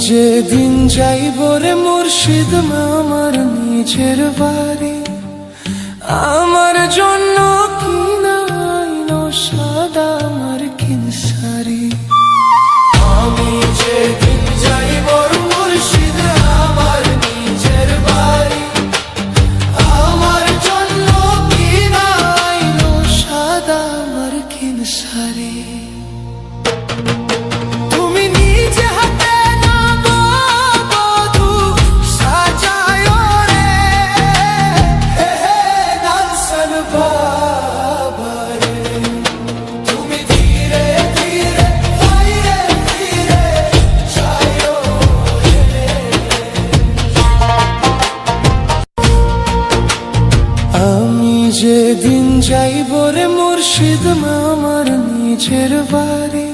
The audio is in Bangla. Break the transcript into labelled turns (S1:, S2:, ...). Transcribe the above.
S1: যেদিন যাইব রে মুর্শিদ আমার নিজের বাড়ি, আমার জন্য কিনাইনো সাদা আমার কিনসারি। আমি যেদিন যাইব মুর্শিদ আমার নিজের বাড়ি, আমার জন্য কিনাইনো সাদা আমার কিনসারি। যেদিন যাইব রে মুর্শিদ আমার নিজের বাড়ি,